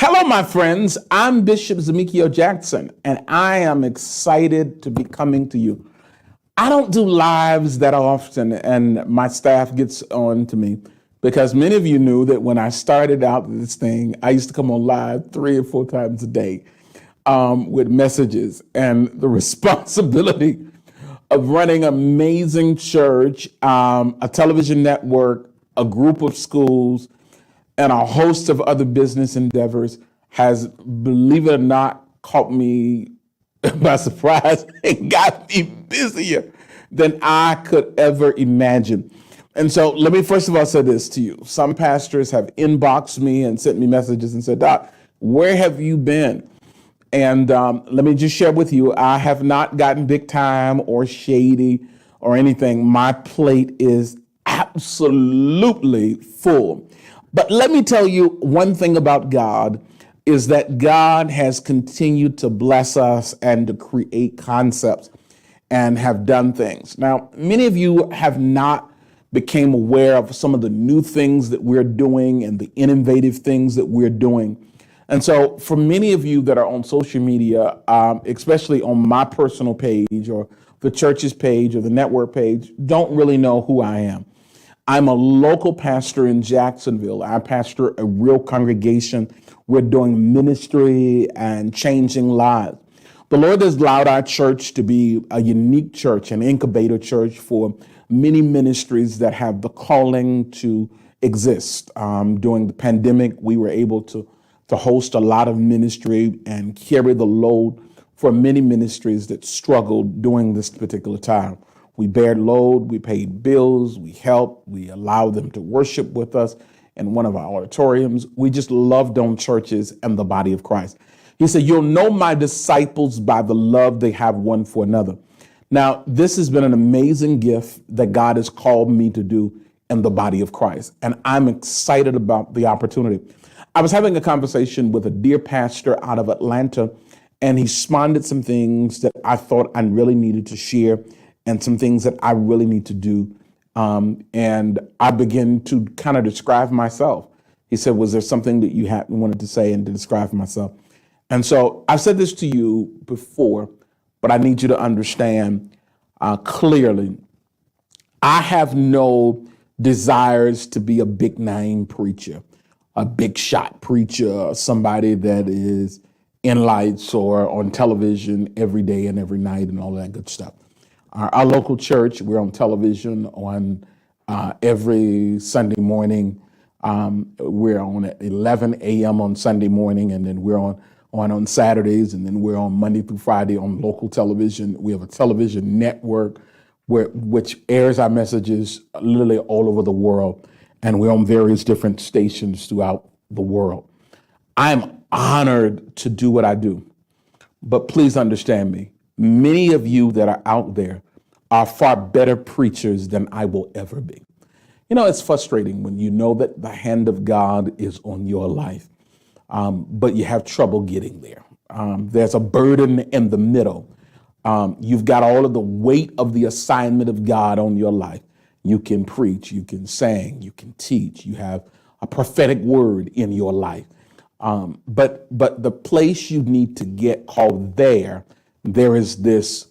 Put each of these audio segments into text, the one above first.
Hello, my friends. I'm Bishop Zemekio Jackson, and I am excited to be coming to you. I don't do lives that often, and my staff gets on to me because many of you knew that when I started out this thing, I used to come on live 3 or 4 times a day with messages, and the responsibility of running an amazing church, a television network, a group of schools, and a host of other business endeavors has, believe it or not, caught me by surprise and got me busier than I could ever imagine. And so let me first of all say this to you. Some pastors have inboxed me and sent me messages and said, Doc, where have you been? And let me just share with you, I have not gotten big time or shady or anything. My plate is absolutely full. But let me tell you one thing about God is that God has continued to bless us and to create concepts and have done things. Now, many of you have not became aware of some of the new things that we're doing and the innovative things that we're doing. And so for many of you that are on social media, especially on my personal page or the church's page or the network page, don't really know who I am. I'm a local pastor in Jacksonville. I pastor a real congregation. We're doing ministry and changing lives. The Lord has allowed our church to be a unique church, an incubator church for many ministries that have the calling to exist. During the pandemic, we were able to host a lot of ministry and carry the load for many ministries that struggled during this particular time. We bared load, we paid bills, we helped, we allowed them to worship with us in one of our auditoriums. We just loved on churches and the body of Christ. He said, you'll know my disciples by the love they have one for another. Now, this has been an amazing gift that God has called me to do in the body of Christ, and I'm excited about the opportunity. I was having a conversation with a dear pastor out of Atlanta, and he responded some things that I thought I really needed to share and some things that I really need to do. And I began to kind of describe myself. He said, was there something that you wanted to say and to describe myself? And so I've said this to you before, but I need you to understand clearly, I have no desires to be a big name preacher, a big shot preacher, somebody that is in lights or on television every day and every night and all that good stuff. Our local church, we're on television on every Sunday morning. We're on at 11 a.m. on Sunday morning, and then we're on Saturdays, and then we're on Monday through Friday on local television. We have a television network which airs our messages literally all over the world, and we're on various different stations throughout the world. I'm honored to do what I do, but please understand me. Many of you that are out there are far better preachers than I will ever be. You know, it's frustrating when you know that the hand of God is on your life, but you have trouble getting there. There's a burden in the middle. You've got all of the weight of the assignment of God on your life. You can preach, you can sing, you can teach, you have a prophetic word in your life. But the place you need to get called there is this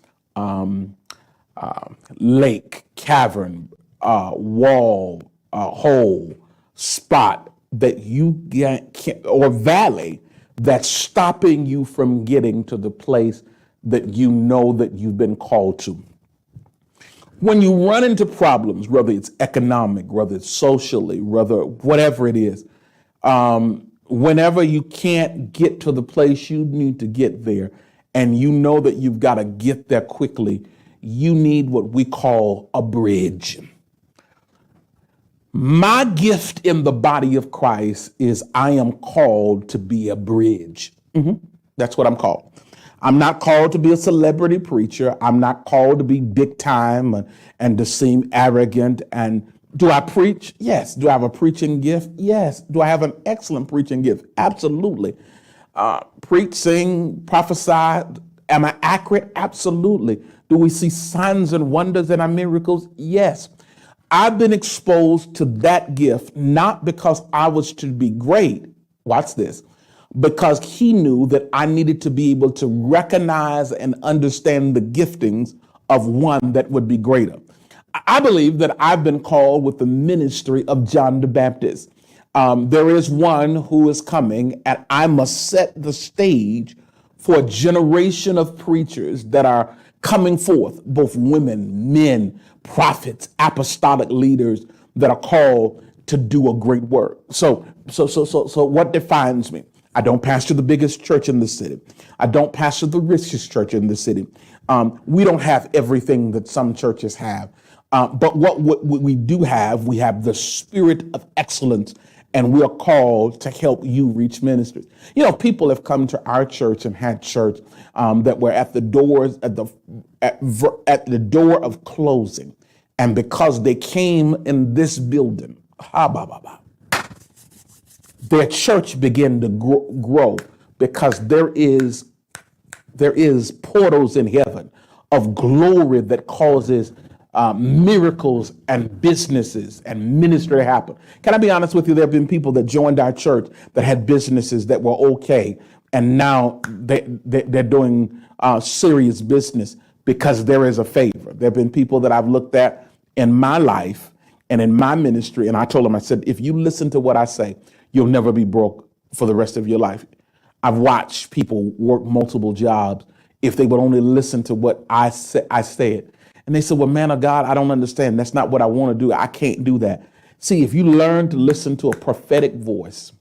lake, cavern, wall, hole, spot that you can't, or valley that's stopping you from getting to the place that you know that you've been called to. When you run into problems, whether it's economic, whether it's socially, whatever it is, whenever you can't get to the place you need to get there, and you know that you've got to get there quickly, you need what we call a bridge. My gift in the body of Christ is I am called to be a bridge. That's what I'm called. I'm not called to be a celebrity preacher. I'm not called to be big time and to seem arrogant. And do I preach? Yes. Do I have a preaching gift? Yes. Do I have an excellent preaching gift? Absolutely. Preach, sing, prophesy. Am I accurate? Absolutely. Do we see signs and wonders and miracles? Yes. I've been exposed to that gift, not because I was to be great. Watch this. because he knew that I needed to be able to recognize and understand the giftings of one that would be greater. I believe that I've been called with the ministry of John the Baptist. There is one who is coming, and I must set the stage for a generation of preachers that are coming forth, both women, men, prophets, apostolic leaders that are called to do a great work. So what defines me? I don't pastor the biggest church in the city. I don't pastor the richest church in the city. We don't have everything that some churches have. But what we do have, we have the spirit of excellence, and we are called to help you reach ministries. You know, people have come to our church and had church that were at the doors at the door of closing, and because they came in this building, their church began to grow because there is portals in heaven of glory that causes miracles and businesses and ministry to happen. Can I be honest with you? There have been people that joined our church that had businesses that were okay, and now they're doing serious business because there is a favor. There have been people that I've looked at in my life and in my ministry, and I told them, I said, if you listen to what I say, you'll never be broke for the rest of your life. I've watched people work multiple jobs if they would only listen to what I said. And they said, well, man of God, I don't understand. That's not what I want to do. I can't do that. See, if you learn to listen to a prophetic voice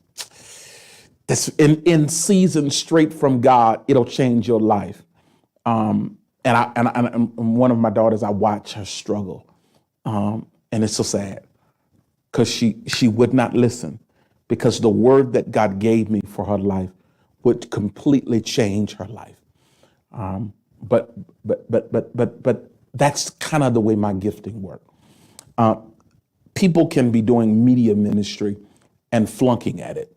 that's in season straight from God, it'll change your life. And one of my daughters, I watch her struggle. And it's so sad because she would not listen, because the word that God gave me for her life would completely change her life. But that's kind of the way my gifting works. People can be doing media ministry and flunking at it.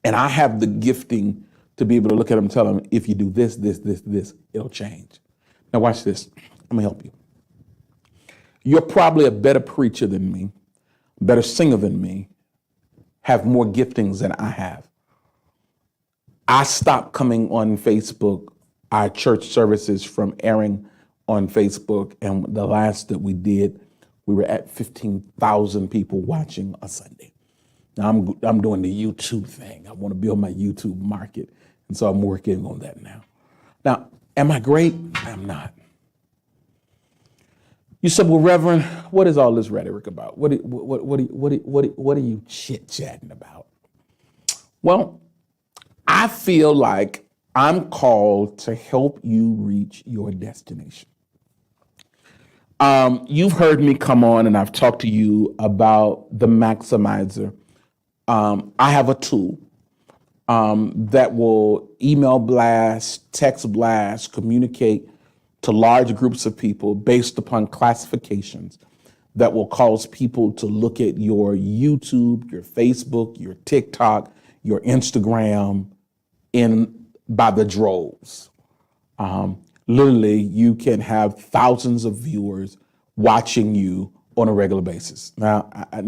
And I have the gifting to be able to look at them and tell them, if you do this, it'll change. Now watch this. Let me help you. You're probably a better preacher than me, better singer than me, have more giftings than I have. I stopped coming on Facebook, our church services from airing on Facebook, and the last that we did, we were at 15,000 people watching a Sunday. Now I'm doing the YouTube thing. I want to build my YouTube market, and so I'm working on that now. Now, am I great? I'm not. You said, well, Reverend, what is all this rhetoric about? What are you chit-chatting about? Well, I feel like I'm called to help you reach your destination. You've heard me come on and I've talked to you about the Maximizer. I have a tool that will email blast, text blast, communicate to large groups of people based upon classifications that will cause people to look at your YouTube, your Facebook, your TikTok, your Instagram by the droves. Literally, you can have thousands of viewers watching you on a regular basis. Now, I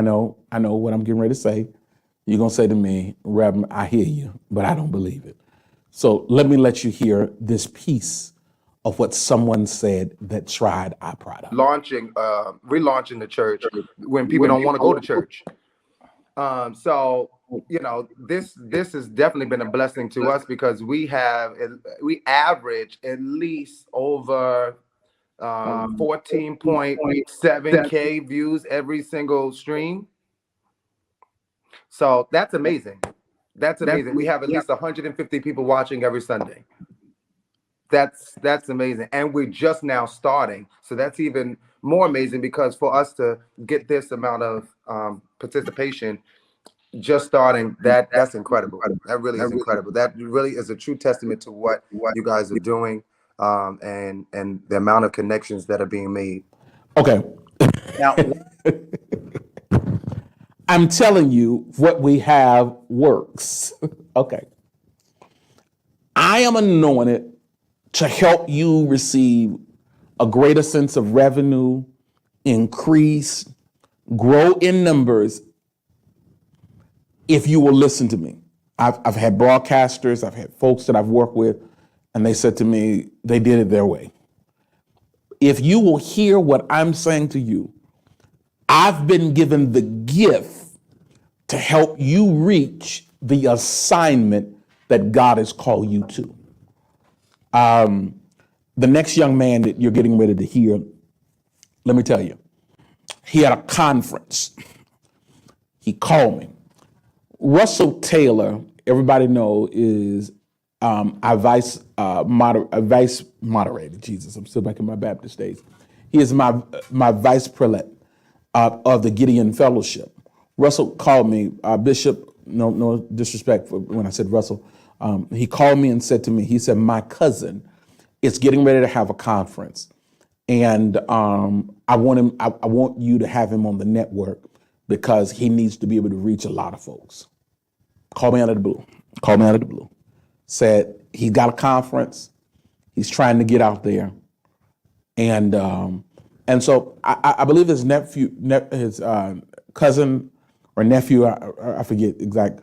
know what I'm getting ready to say. You're going to say to me, Reverend, I hear you, but I don't believe it. So let me let you hear this piece of what someone said that tried our product. Relaunching the church when people don't want to go to church. So, you know, this has definitely been a blessing to us because we average at least over 14.7K views every single stream. So that's amazing. That's amazing. We have at least 150 people watching every Sunday. That's amazing. And we're just now starting. So that's even more amazing because for us to get this amount of participation just starting, that's incredible. That really is incredible. That really is a true testament to what you guys are doing, and the amount of connections that are being made. Okay. Now, I'm telling you what we have works. Okay. I am anointed to help you receive a greater sense of revenue, increase, grow in numbers, if you will listen to me. I've had broadcasters, I've had folks that I've worked with, and they said to me, they did it their way. If you will hear what I'm saying to you, I've been given the gift to help you reach the assignment that God has called you to. The next young man that you're getting ready to hear, let me tell you, he had a conference. He called me. Russell Taylor, everybody know, is our vice moderator. Jesus, I'm still back in my Baptist days. He is my vice prelate of the Gideon Fellowship. Russell called me, Bishop. No disrespect for when I said Russell. He called me and said to me, he said, my cousin is getting ready to have a conference, and I want you to have him on the network because he needs to be able to reach a lot of folks. Called me out of the blue. Said he got a conference. He's trying to get out there, and so I believe his cousin or nephew, I forget exact,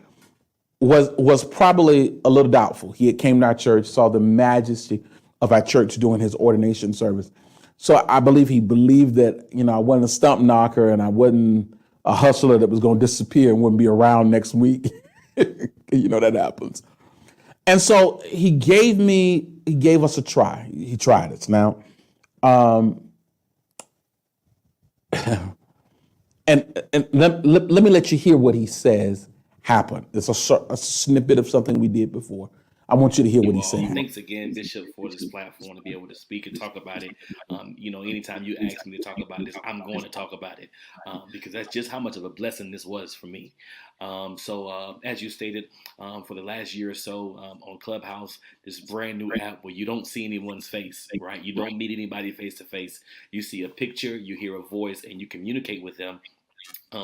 was probably a little doubtful. He had came to our church, saw the majesty of our church doing his ordination service. So I believe he believed that, I wasn't a stump knocker and I wasn't a hustler that was going to disappear and wouldn't be around next week. That happens. And so he gave us a try. He tried us. Now, and let me let you hear what he says happened. It's a snippet of something we did before. I want you to hear what he said. Thanks again, Bishop, for this platform to be able to speak and talk about it. Anytime you ask me to talk about this, I'm going to talk about it because that's just how much of a blessing this was for me. So as you stated, for the last year or so on Clubhouse, this brand new app where you don't see anyone's face, right? You don't meet anybody face to face. You see a picture, you hear a voice, and you communicate with them.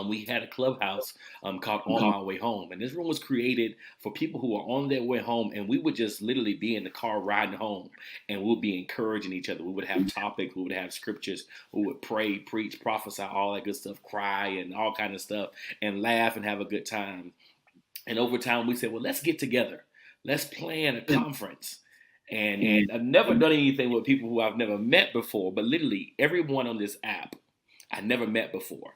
We had a Clubhouse called On My Way Home. And this room was created for people who are on their way home. And we would just literally be in the car riding home and we'll be encouraging each other. We would have topics, we would have scriptures, we would pray, preach, prophesy, all that good stuff, cry and all kind of stuff and laugh and have a good time. And over time we said, well, let's get together. Let's plan a conference. And I've never done anything with people who I've never met before, but literally everyone on this app I never met before.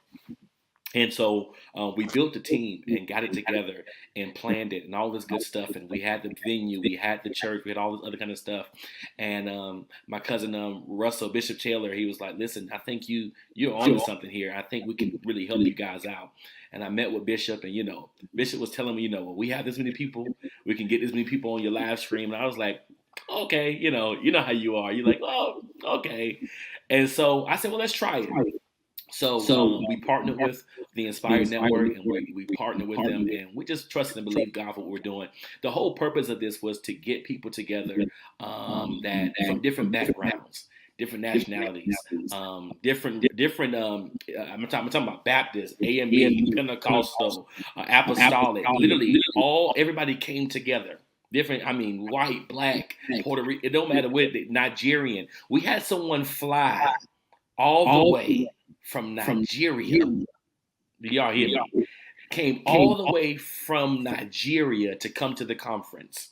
And so we built a team and got it together and planned it and all this good stuff. And we had the venue, we had the church, we had all this other kind of stuff. And my cousin Russell, Bishop Taylor, he was like, listen, I think you're onto something here. I think we can really help you guys out. And I met with Bishop and, Bishop was telling me, we have this many people, we can get this many people on your live stream. And I was like, okay, you know how you are. You're like, oh, okay. And so I said, well, let's try it. So we partnered with the Inspired Network and we partnered with them and we just trusted and believed God for what we're doing. The whole purpose of this was to get people together that from different backgrounds, different nationalities, different. I'm talking about Baptist, AME, Pentecostal, Apostolic. Literally, everybody came together. Different, white, black, Puerto Rican. It don't matter what. Nigerian. We had someone fly all the way from Nigeria. Do y'all hear me? Came all the way from Nigeria to come to the conference.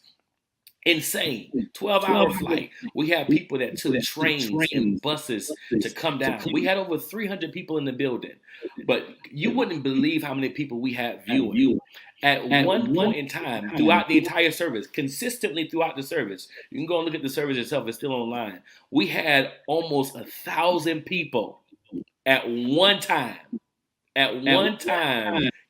Insane. 12-hour flight. We had people that took trains and buses to come down. We had over 300 people in the building. But you wouldn't believe how many people we had viewing. At one point in time, throughout the entire service, consistently throughout the service, you can go and look at the service itself, it's still online. We had almost 1,000 people at one time,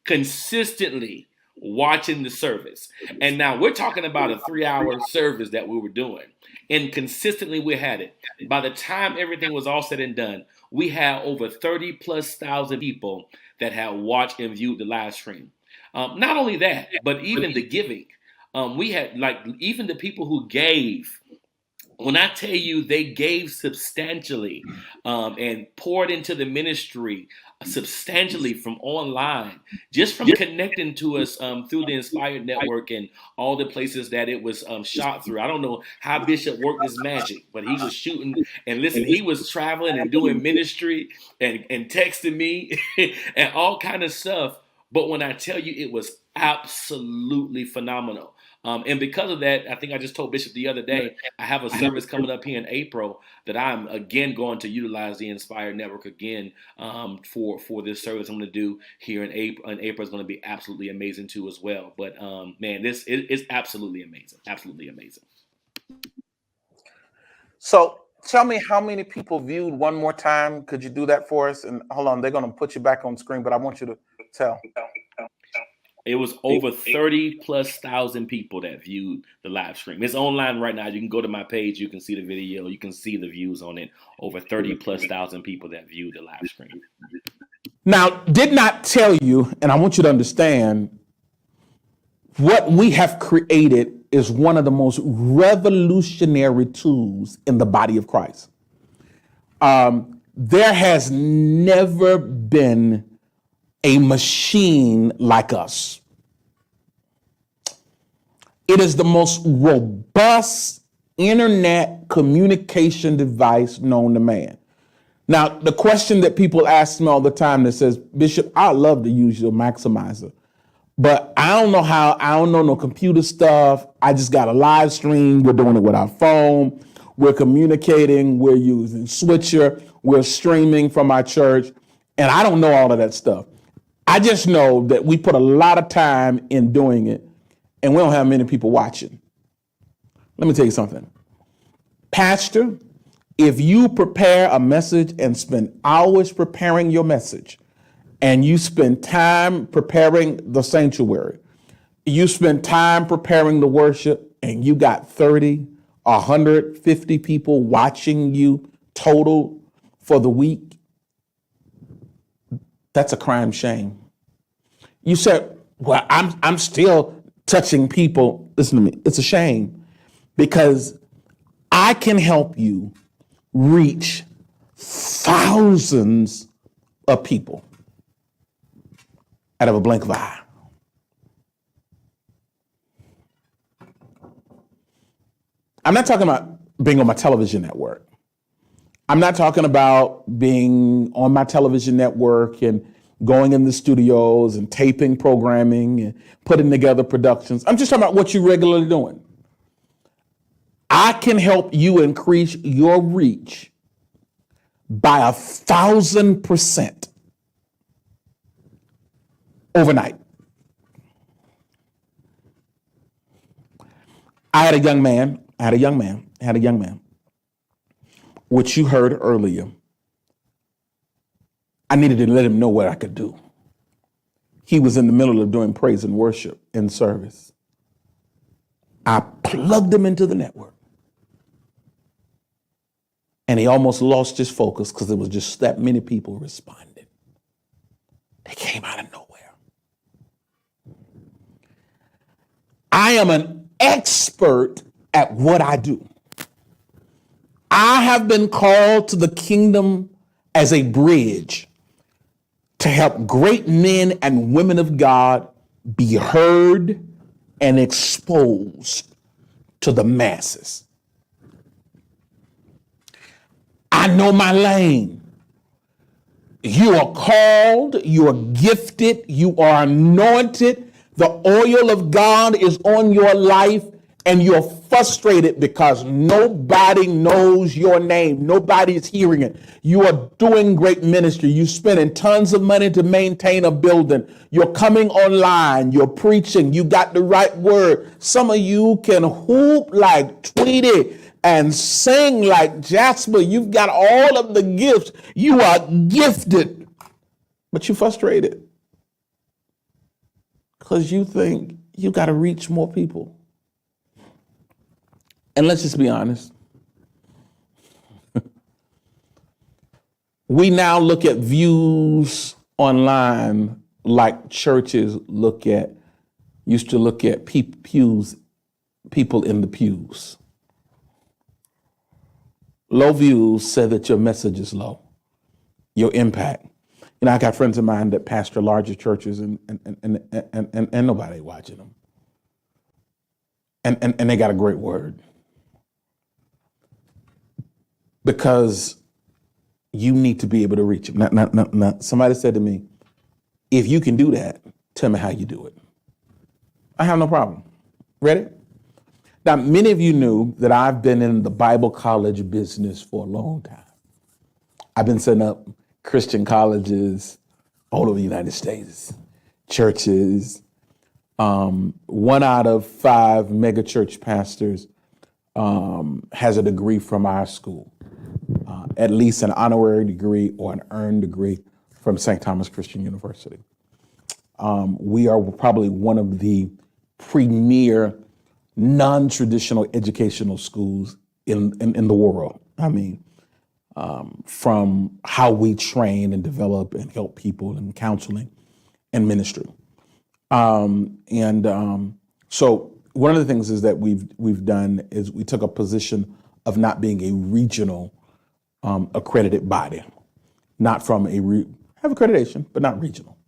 consistently watching the service. And now we're talking about a 3-hour service that we were doing. And consistently we had it. By the time everything was all said and done, we had over 30,000+ people that had watched and viewed the live stream. Not only that, but even the giving. We had even the people who gave. When I tell you they gave substantially and poured into the ministry substantially from online, just from connecting to us through the Inspired Network and all the places that it was shot through. I don't know how Bishop worked his magic, but he was shooting and listen, he was traveling and doing ministry and texting me and all kind of stuff. But when I tell you it was absolutely phenomenal. And because of that, I think I just told Bishop the other day, I have a service coming up here in April that I'm again going to utilize the Inspired Network again for this service I'm going to do here in April. And April is going to be absolutely amazing too as well. But man, this is absolutely amazing, absolutely amazing. So tell me how many people viewed one more time. Could you do that for us? And hold on, they're going to put you back on screen, but I want you to tell. It was over 30,000+ people that viewed the live stream. It's online right now. You can go to my page. You can see the video. You can see the views on it. Over 30,000+ people that viewed the live stream. Now, did not tell you, and I want you to understand, what we have created is one of the most revolutionary tools in the body of Christ. There has never been a machine like us. It is the most robust internet communication device known to man. Now, the question that people ask me all the time that says, Bishop, I love to use your maximizer, but I don't know how, I don't know no computer stuff. I just got a live stream. We're doing it with our phone. We're communicating. We're using Switcher. We're streaming from our church. And I don't know all of that stuff. I just know that we put a lot of time in doing it and we don't have many people watching. Let me tell you something. Pastor, if you prepare a message and spend hours preparing your message, and you spend time preparing the sanctuary, you spend time preparing the worship, and you got 30, 150 people watching you total for the week, that's a crime shame. You said, well, I'm still touching people. Listen to me. It's a shame because I can help you reach thousands of people out of a blink of an eye. I'm not talking about being on my television network. I'm not talking about being on my television network and going in the studios and taping programming and putting together productions. I'm just talking about what you're regularly doing. I can help you increase your reach by 1,000% overnight. I had a young man, which you heard earlier. I needed to let him know what I could do. He was in the middle of doing praise and worship in service. I plugged him into the network. And he almost lost his focus because there was just that many people responding. They came out of nowhere. I am an expert at what I do. I have been called to the kingdom as a bridge to help great men and women of God be heard and exposed to the masses. I know my lane. You are called, you are gifted, you are anointed. The oil of God is on your life, and you're frustrated because nobody knows your name. Nobody is hearing it. You are doing great ministry. You're spending tons of money to maintain a building. You're coming online. You're preaching. You got the right word. Some of you can hoop like Tweety and sing like Jasper. You've got all of the gifts. You are gifted, but you're frustrated because you think you got to reach more people. And let's just be honest. We now look at views online like churches used to look at people in the pews. Low views say that your message is low, your impact. You know, I got friends of mine that pastor larger churches and nobody watching them. And they got a great word. Because you need to be able to reach them. Now, somebody said to me, if you can do that, tell me how you do it. I have no problem. Ready? Now, many of you knew that I've been in the Bible college business for a long time. I've been setting up Christian colleges all over the United States, churches. 1 out of 5 mega church pastors has a degree from our school, at least an honorary degree or an earned degree from St. Thomas Christian University. We are probably one of the premier non-traditional educational schools in the world. I mean, from how we train and develop and help people in counseling and ministry. So one of the things is that we've done is we took a position of not being a regional accredited body, not from have accreditation, but not regional.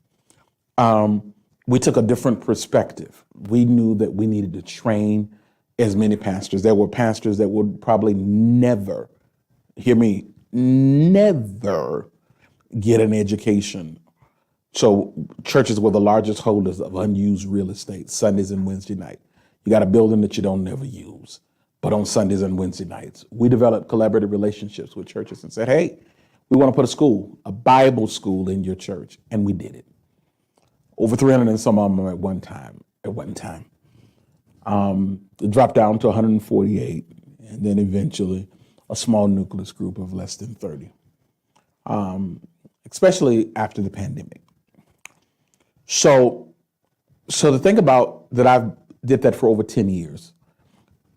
We took a different perspective. We knew that we needed to train as many pastors. There were pastors that would probably never, hear me, never get an education. So churches were the largest holders of unused real estate, Sundays and Wednesday night. You got a building that you don't never use, but on Sundays and Wednesday nights. We developed collaborative relationships with churches and said, hey, we want to put a school, a Bible school in your church. And we did it. Over 300 and some of them at one time. It dropped down to 148, and then eventually a small nucleus group of less than 30, especially after the pandemic. So to think about that, I did that for over 10 years.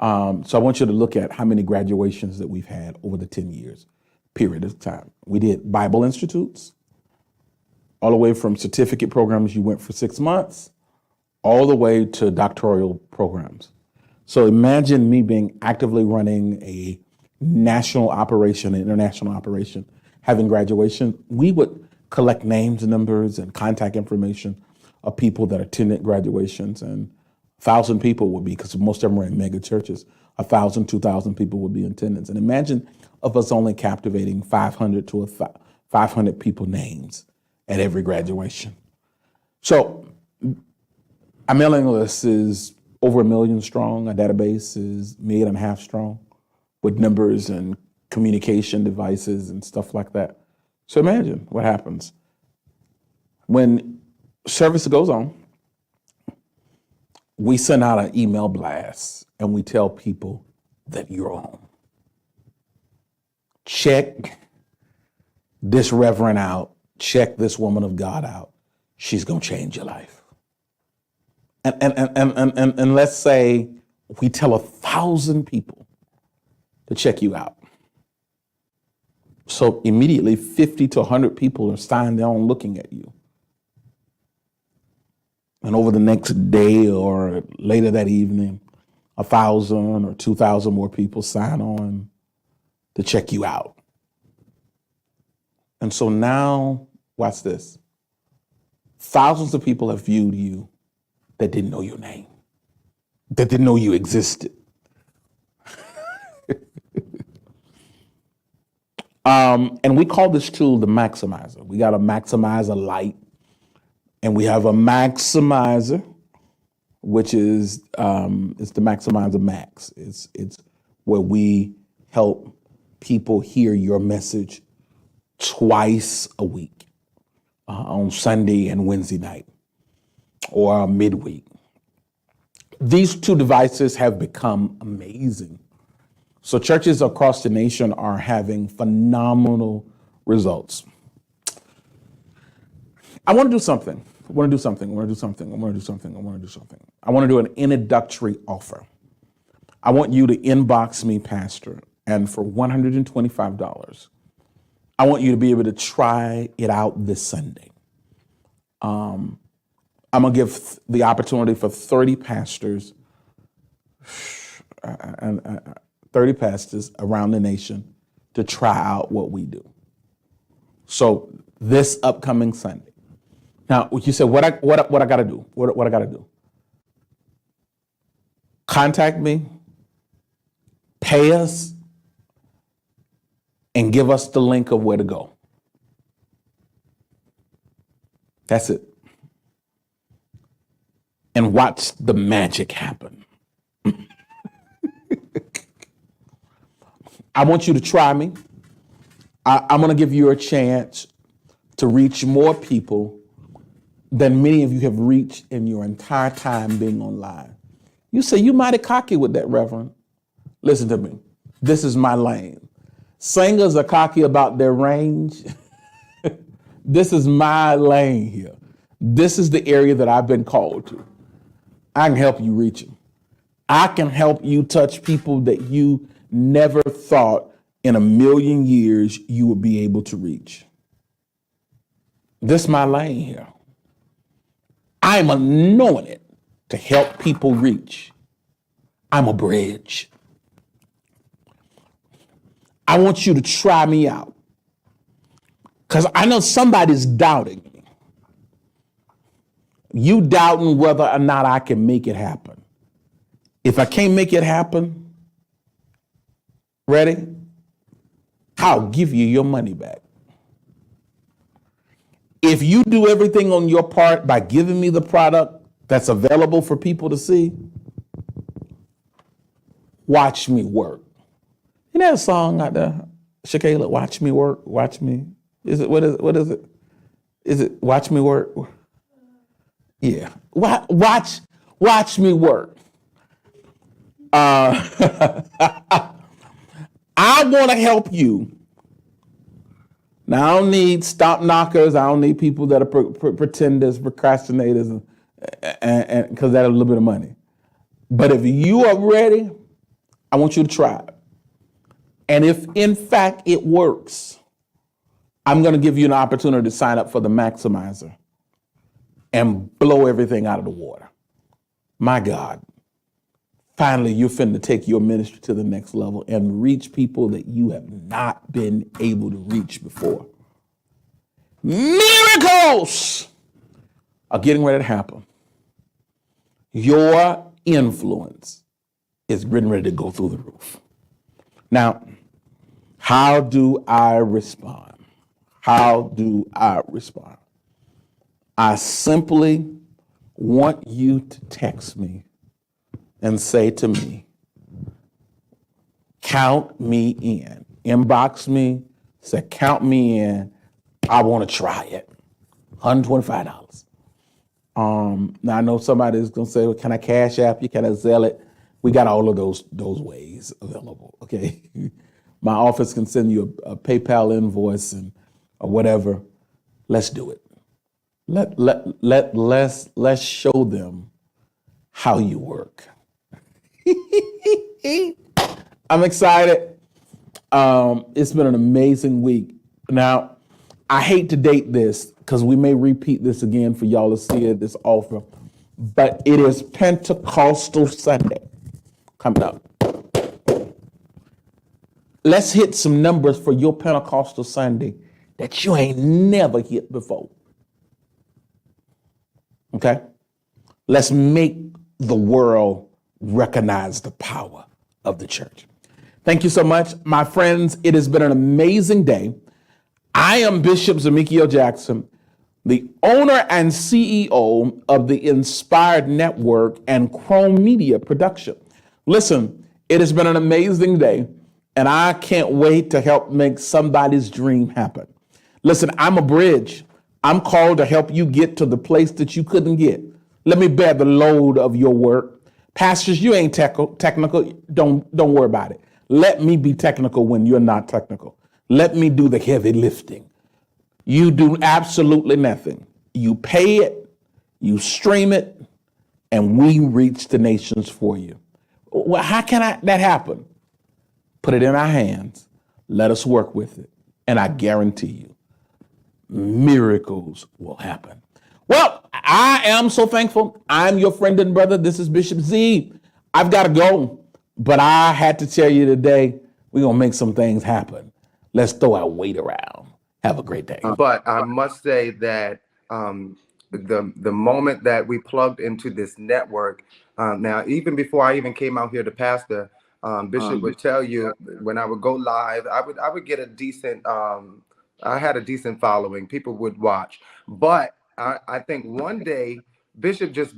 So I want you to look at how many graduations that we've had over the 10 years period of time. We did Bible institutes, all the way from certificate programs you went for 6 months, all the way to doctoral programs. So imagine me being actively running a national operation, an international operation, having graduation. We would collect names, numbers, and contact information of people that attended graduations, and 1,000 people would be, because most of them were in mega churches, 1,000, 2,000 people would be in attendance. And imagine of us only captivating 500 to 500 people names at every graduation. So our mailing list is over 1 million strong. Our database is 1.5 million strong with numbers and communication devices and stuff like that. So imagine what happens when service goes on. We send out an email blast and we tell people that you're on. Check this reverend out. Check this woman of God out. She's going to change your life. And let's say we tell 1,000 people to check you out. So immediately 50 to 100 people are standing there looking at you. And over the next day or later that evening, 1,000 or 2,000 more people sign on to check you out. And so now, watch this. Thousands of people have viewed you that didn't know your name, that didn't know you existed. And we call this tool the maximizer. We got a maximizer light, and we have a maximizer, which is it's the maximizer max. It's where we help people hear your message twice a week, on Sunday and Wednesday night, or midweek. These two devices have become amazing. So churches across the nation are having phenomenal results. I want to do something. I want to do an introductory offer. I want you to inbox me, Pastor, and for $125, I want you to be able to try it out this Sunday. I'm going to give the opportunity for 30 pastors and 30 pastors around the nation to try out what we do. So this upcoming Sunday. Now, you said, what I got to do? What I got to do? Contact me, pay us, and give us the link of where to go. That's it. and watch the magic happen. I want you to try me. I'm going to give you a chance to reach more people than many of you have reached in your entire time being online. You say, you mighty cocky with that, Reverend. Listen to me. This is my lane. Singers are cocky about their range. This is my lane here. This is the area that I've been called to. I can help you reach them. I can help you touch people that you never thought in a million years you would be able to reach. This is my lane here. I'm anointed to help people reach. I'm a bridge. I want you to try me out, because I know somebody's doubting me. You doubting whether or not I can make it happen. If I can't make it happen, ready? I'll give you your money back. If you do everything on your part by giving me the product that's available for people to see, watch me work. You know that song out there, Shakayla, watch me work, watch me. What is it? Is it watch me work? Yeah, watch me work. I want to help you. Now, I don't need stop knockers. I don't need people that are pretenders, procrastinators, and because that's a little bit of money. But if you are ready, I want you to try it. And if in fact it works, I'm going to give you an opportunity to sign up for the Maximizer and blow everything out of the water. My God. Finally, you're finna take your ministry to the next level and reach people that you have not been able to reach before. Miracles are getting ready to happen. Your influence is getting ready to go through the roof. Now, how do I respond? How do I respond? I simply want you to text me and say to me, count me in. Inbox me, say, count me in. I want to try it. $125. Now I know somebody's gonna say, well, can I cash app you? Can I Zelle it? We got all of those ways available, okay? My office can send you a PayPal invoice or whatever. Let's do it. Let's show them how you work. I'm excited. It's been an amazing week. Now, I hate to date this because we may repeat this again for y'all to see it this often, but it is Pentecostal Sunday coming up. Let's hit some numbers for your Pentecostal Sunday that you ain't never hit before. Okay? Let's make the world recognize the power of the church. Thank you so much, my friends. It has been an amazing day. I am Bishop Zamekio Jackson, the owner and CEO of the Inspired Network and Chrome Media Production. Listen, it has been an amazing day, and I can't wait to help make somebody's dream happen. Listen, I'm a bridge. I'm called to help you get to the place that you couldn't get. Let me bear the load of your work. Pastors, you ain't technical. Don't worry about it. Let me be technical when you're not technical. Let me do the heavy lifting. You do absolutely nothing. You pay it, you stream it, and we reach the nations for you. Well, how can that happen? Put it in our hands. Let us work with it. And I guarantee you, miracles will happen. Well, I am so thankful. I'm your friend and brother. This is Bishop Z. I've got to go, but I had to tell you today, we're going to make some things happen. Let's throw our weight around. Have a great day. But I must say that the moment that we plugged into this network, now, even before I even came out here to pastor, Bishop would tell you when I would go live, I would get a decent, I had a decent following. People would watch. But I think one day Bishop just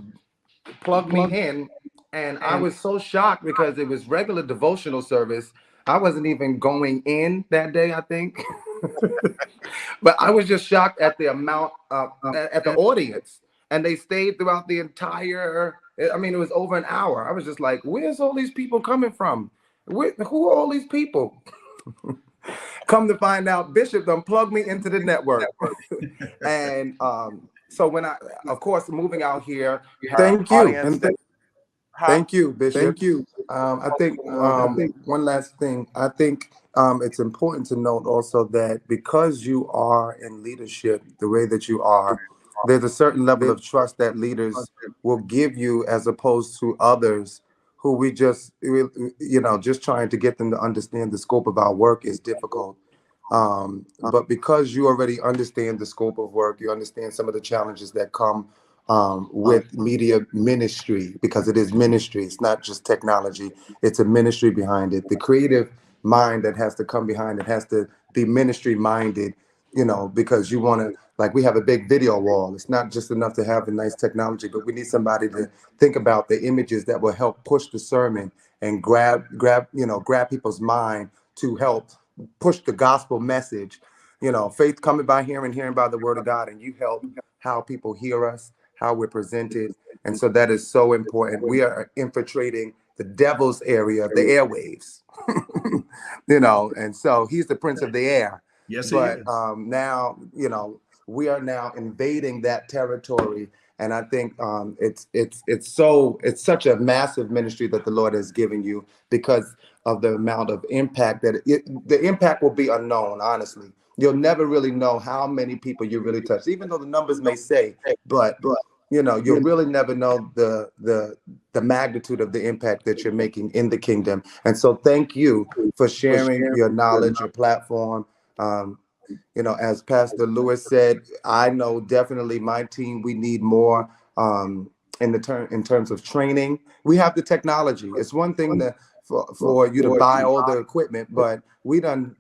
plugged me in, and I was so shocked because it was regular devotional service. I wasn't even going in that day, I think. But I was just shocked at the amount of at the audience, and they stayed throughout the entire. I mean, it was over an hour. I was just like, "Where's all these people coming from? Who are all these people?" Come to find out, Bishop done plugged me into the network, and so when I, of course, moving out here, thank you, and thank you, Bishop. Thank you. I think one last thing. I think it's important to note also that because you are in leadership the way that you are, there's a certain level of trust that leaders will give you as opposed to others who we just, just trying to get them to understand the scope of our work is difficult. But because you already understand the scope of work, you understand some of the challenges that come with media ministry, because it is ministry. It's not just technology. It's a ministry behind it. The creative mind that has to come behind it has to be ministry minded, because you want to, like, we have a big video wall. It's not just enough to have the nice technology, but we need somebody to think about the images that will help push the sermon and grab people's mind to help push the gospel message. Faith coming by hearing, hearing by the word of God, and you help how people hear us, how we're presented. And so that is so important. We are infiltrating the devil's area, the airwaves, and so he's the prince of the air. Yes, but now, we are now invading that territory. And I think it's such a massive ministry that the Lord has given you because of the amount of impact that the impact will be unknown, honestly. You'll never really know how many people you really touch, even though the numbers may say, but you'll really never know the magnitude of the impact that you're making in the kingdom. And so thank you for sharing your knowledge, your platform. As Pastor Lewis said, I know definitely my team, we need more in terms of training. We have the technology. It's one thing for you to buy all the equipment, but we done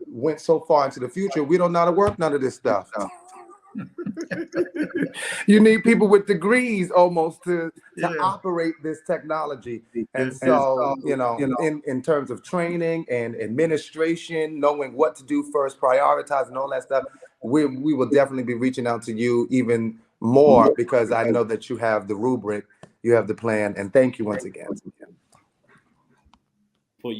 went so far into the future, we don't know how to work none of this stuff. You need people with degrees almost to operate this technology. And so, in terms of training and administration, knowing what to do first, prioritizing all that stuff, we will definitely be reaching out to you even more, because I know that you have the rubric, you have the plan. And thank you once again. Before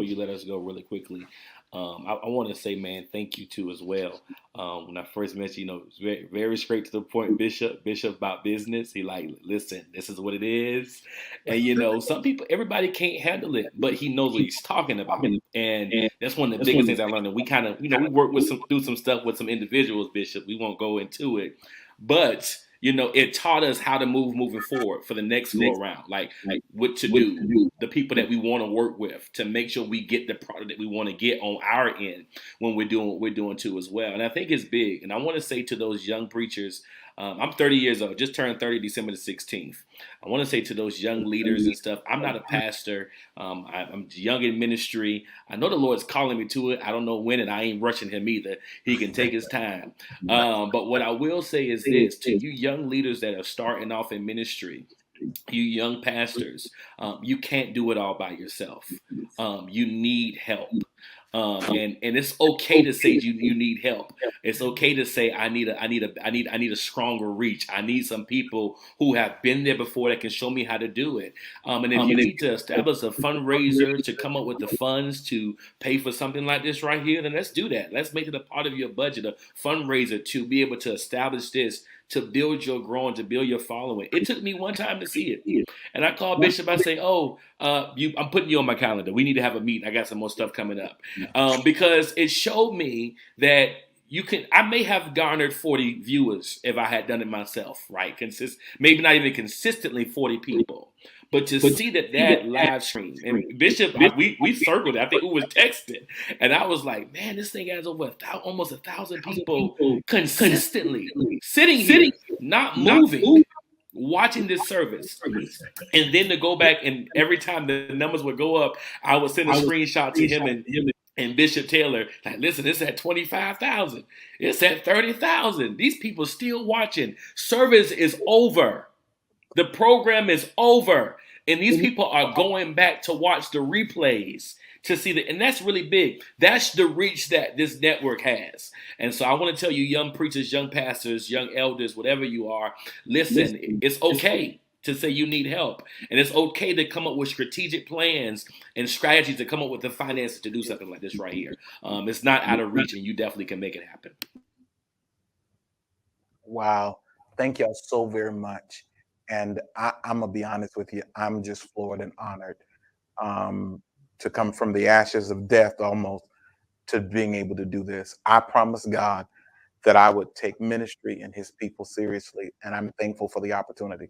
you let us go really quickly, I want to say, man, thank you too as well. When I first met you, it's very, very straight to the point, Bishop about business. He like, listen, this is what it is. And some people, everybody can't handle it, but he knows what he's talking about. And that's one of the biggest things I learned. And we kind of, we work through some stuff with some individuals, Bishop. We won't go into it, but it taught us how to moving forward for the next go around, like what to do, the people that we want to work with to make sure we get the product that we want to get on our end when we're doing what we're doing too as well. And I think it's big. And I want to say to those young preachers, I'm 30 years old, just turned 30 December the 16th. I want to say to those young leaders and stuff, I'm not a pastor. I'm young in ministry. I know the Lord's calling me to it. I don't know when, and I ain't rushing him either. He can take his time. But what I will say is this, to you young leaders that are starting off in ministry, you young pastors, you can't do it all by yourself. You need help. And it's okay to say you need help. It's okay to say I need a stronger reach. I need some people who have been there before that can show me how to do it. And if you need to establish a fundraiser to come up with the funds to pay for something like this right here, then let's do that. Let's make it a part of your budget, a fundraiser to be able to establish this, to build your growing, to build your following. It took me one time to see it. And I called Bishop, I say, I'm putting you on my calendar. We need to have a meeting. I got some more stuff coming up. Because it showed me that I may have garnered 40 viewers if I had done it myself, right? Maybe not even consistently 40 people. But to see that live stream, and Bishop, we circled it. I think we was texting, and I was like, man, this thing has over almost 1,000 people consistently sitting here, not moving, watching this service. And then to go back, and every time the numbers would go up, I would send a screenshot to him and And Bishop Taylor, like, listen, it's at 25,000. It's at 30,000. These people still watching. Service is over. The program is over. And these people are going back to watch the replays to see that. And that's really big. That's the reach that this network has. And so I want to tell you, young preachers, young pastors, young elders, whatever you are, listen, it's okay to say you need help. And it's okay to come up with strategic plans and strategies to come up with the finances to do something like this right here. It's not out of reach, and you definitely can make it happen. Wow. Thank y'all so very much. And I'm going to be honest with you. I'm just floored and honored to come from the ashes of death almost to being able to do this. I promised God that I would take ministry and his people seriously. And I'm thankful for the opportunity.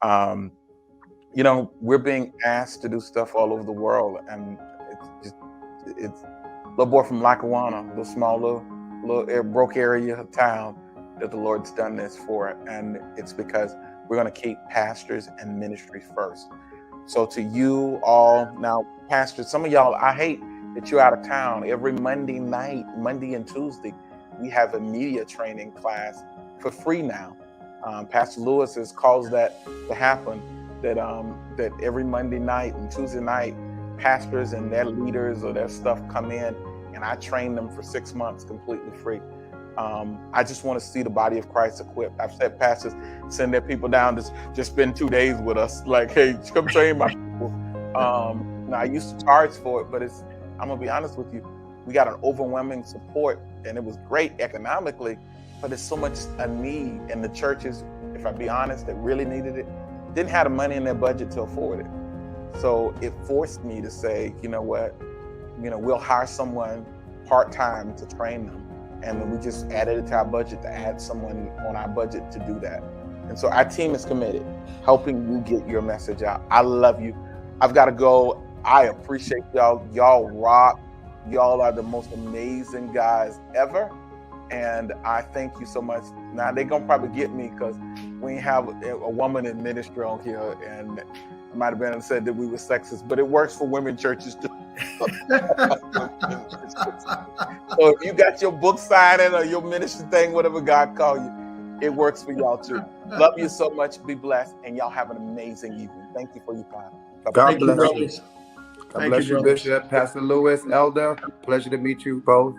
You know, we're being asked to do stuff all over the world. And it's a little boy from Lackawanna, little small, little broke area of town that the Lord's done this for. And it's because we're going to keep pastors and ministry first. So to you all, now, pastors, some of y'all, I hate that you're out of town. Every Monday night, Monday and Tuesday, we have a media training class for free now. Pastor Lewis has caused that to happen, that every Monday night and Tuesday night, pastors and their leaders or their stuff come in, and I train them for 6 months completely free. I just want to see the body of Christ equipped. I've said pastors send their people down to just spend 2 days with us. Like, hey, come train my people. Now, I used to charge for it, but I'm going to be honest with you. We got an overwhelming support, and it was great economically, but there's so much a need in the churches, if I be honest, that really needed it, didn't have the money in their budget to afford it. So it forced me to say, you know what, we'll hire someone part-time to train them. And then we just added it to our budget to add someone on our budget to do that. And so our team is committed, helping you get your message out. I love you. I've got to go. I appreciate y'all. Y'all rock. Y'all are the most amazing guys ever. And I thank you so much. Now, they're going to probably get me because we have a woman in ministry on here, and it might have been said that we were sexist, but it works for women churches too. So if you got your book signing or your ministry thing, whatever God called you, it works for y'all too. Love you so much. Be blessed. And y'all have an amazing evening. Thank you for your time. God Thank you, bless you. brothers. God Thank bless you, you, brothers. Bishop, Pastor Lewis, Elder. Pleasure to meet you both.